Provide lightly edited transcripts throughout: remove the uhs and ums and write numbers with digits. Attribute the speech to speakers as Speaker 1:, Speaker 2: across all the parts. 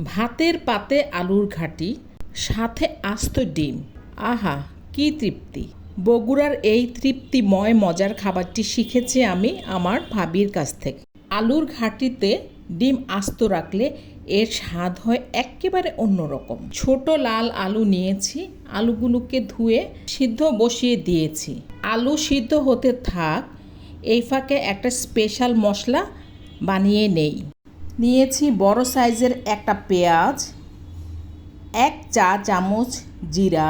Speaker 1: ভাতের পাতে আলুর ঘাঁটি, সাথে আস্ত ডিম। আহা, কি তৃপ্তি! বগুড়ার এই তৃপ্তিময় মজার খাবারটি শিখেছি আমি আমার ভাবির কাছ থেকে। আলুর ঘাঁটিতে ডিম আস্ত রাখলে এর স্বাদ হয় একেবারে অন্যরকম। ছোট লাল আলু নিয়েছি, আলুগুলোকে ধুয়ে সিদ্ধ বসিয়ে দিয়েছি। আলু সিদ্ধ হতে থাক, এই ফাঁকে একটা স্পেশাল মশলা বানিয়ে নেই। নিয়েছি বড় সাইজের একটা পেঁয়াজ, 1 চা চামচ জিরা,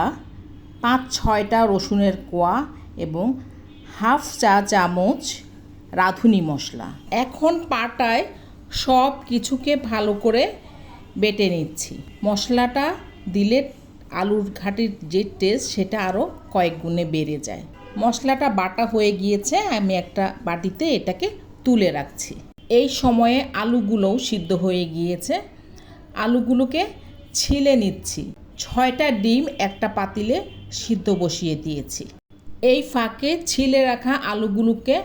Speaker 1: 5-6টা রসুনের কোয়া এবং হাফ চা চামচ রাঁধুনি মশলা। এখন পাটায় সব কিছুকে ভালো করে বেটে নিচ্ছি। মশলাটা দিলে আলুর ঘাঁটির যে টেস্ট সেটা আরও কয়েক গুণে বেড়ে যায়। মশলাটা বাটা হয়ে গিয়েছে, আমি একটা বাটিতে এটাকে তুলে রাখছি। এই সময়ে আলুগুলোও সিদ্ধ হয়ে গিয়েছে, আলুগুলোকে ছিলে নিচ্ছি। 6টা ডিম একটা পাতিলে সিদ্ধ বসিয়ে দিয়েছি। এই ফাঁকে ছিলে রাখা আলুগুলোকে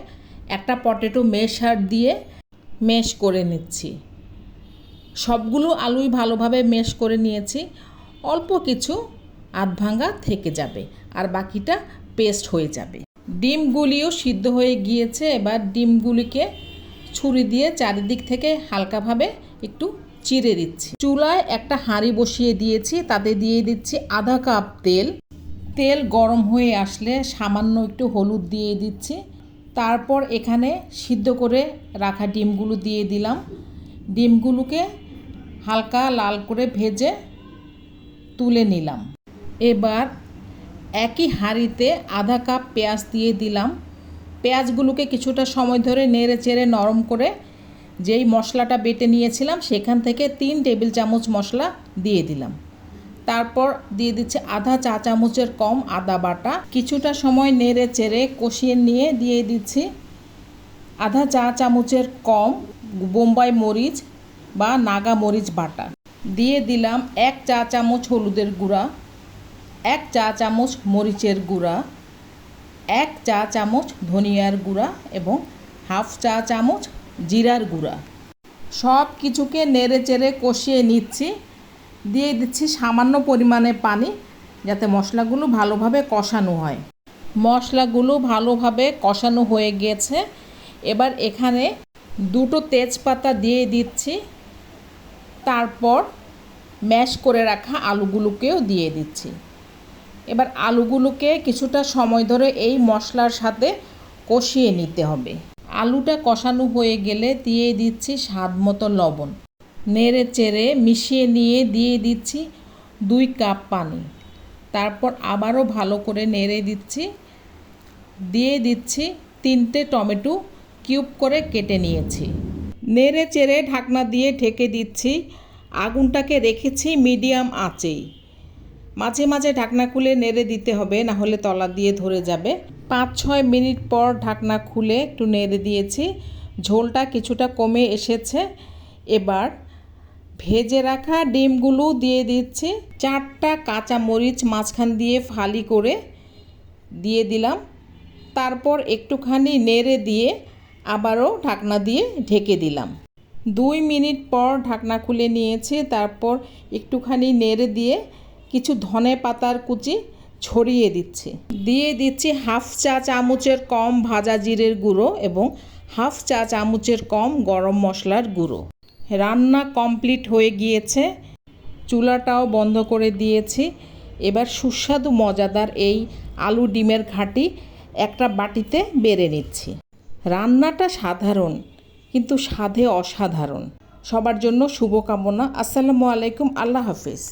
Speaker 1: একটা পটেটো মেশার দিয়ে মেশ করে নিচ্ছি। সবগুলো আলুই ভালোভাবে মেশ করে নিয়েছি। অল্প কিছু আধ ভাঙা থেকে যাবে আর বাকিটা পেস্ট হয়ে যাবে। ডিমগুলিও সিদ্ধ হয়ে গিয়েছে। এবার ডিমগুলিকে ছুরি দিয়ে চারিদিক থেকে হালকাভাবে একটু চিড়ে দিচ্ছি। চুলায় একটা হাঁড়ি বসিয়ে দিয়েছি, তাতে দিয়ে দিচ্ছি আধা কাপ তেল। তেল গরম হয়ে আসলে সামান্য একটু হলুদ দিয়ে দিচ্ছি। তারপর এখানে সিদ্ধ করে রাখা ডিমগুলো দিয়ে দিলাম। ডিমগুলোকে হালকা লাল করে ভেজে তুলে নিলাম। এবার একই হাঁড়িতে আধা কাপ পেঁয়াজ দিয়ে দিলাম। পেঁয়াজগুলোকে কিছুটা সময় ধরে নেড়ে চেড়ে নরম করে যেই মশলাটা বেটে নিয়েছিলাম সেখান থেকে 3 টেবিল চামচ মশলা দিয়ে দিলাম। তারপর দিয়ে দিচ্ছে আধা চা চামচের কম আদা বাটা। কিছুটা সময় নেড়ে চেড়ে কষিয়ে নিয়ে দিয়ে দিচ্ছি আধা চা চামচের কম বোম্বাই মরিচ বা নাগা মরিচ বাটা। দিয়ে দিলাম 1 চা চামচ হলুদের গুঁড়া, 1 চা চামচ মরিচের গুঁড়া, 1 চা চামচ ধনিয়ার গুঁড়া এবং হাফ চা চামচ জিরার গুঁড়া। সব কিছুকে নেড়ে চেড়ে কষিয়ে নিচ্ছি। দিয়ে দিচ্ছি সামান্য পরিমাণে পানি, যাতে মশলাগুলো ভালোভাবে কষানো হয়। মশলাগুলো ভালোভাবে কষানো হয়ে গেছে। এবার এখানে 2টো তেজপাতা দিয়ে দিচ্ছি। তারপর ম্যাশ করে রাখা আলুগুলোকেও দিয়ে দিচ্ছি। এবার আলুগুলোকে কিছুটা সময় ধরে এই মশলার সাথে কষিয়ে নিতে হবে। আলুটা কষানো হয়ে গেলে দিয়ে দিচ্ছি স্বাদ মতো লবণ। নেড়ে চেড়ে মিশিয়ে নিয়ে দিয়ে দিচ্ছি 2 কাপ পানি। তারপর আবারও ভালো করে নেড়ে দিচ্ছি। দিয়ে দিচ্ছি 3টে টমেটো কিউব করে কেটে নিয়েছি। নেড়ে চেড়ে ঢাকনা দিয়ে ঢেকে দিচ্ছি। আগুনটাকে রেখেছি মিডিয়াম আঁচেই। মাঝে মাঝে ঢাকনা খুলে নেড়ে দিতে হবে, না হলে তলা দিয়ে ধরে যাবে। 5-6 মিনিট পর ঢাকনা খুলে একটু নেড়ে দিয়েছি। ঝোলটা কিছুটা কমে এসেছে। এবার ভেজে রাখা ডিমগুলো দিয়ে দিচ্ছি। 4টা কাঁচা মরিচ মাঝখান দিয়ে ফালি করে দিয়ে দিলাম। তারপর একটুখানি নেড়ে দিয়ে আবারও ঢাকনা দিয়ে ঢেকে দিলাম। 2 মিনিট পর ঢাকনা খুলে নিয়েছি। তারপর একটুখানি নেড়ে দিয়ে কিছু ধনে পাতার কুচি ছড়িয়ে দিচ্ছি। দিয়ে দিচ্ছি হাফ চা চামচের কম ভাজা জিরের গুঁড়ো এবং হাফ চা চামচের কম গরম মশলার গুঁড়ো। রান্না কমপ্লিট হয়ে গিয়েছে, চুলাটাও বন্ধ করে দিয়েছি। এবার সুস্বাদু মজাদার এই আলু ডিমের ঘাঁটি একটা বাটিতে বেড়ে নিচ্ছি। রান্নাটা সাধারণ কিন্তু স্বাদে অসাধারণ। সবার জন্য শুভকামনা। আসসালামু আলাইকুম, আল্লাহ হাফেজ।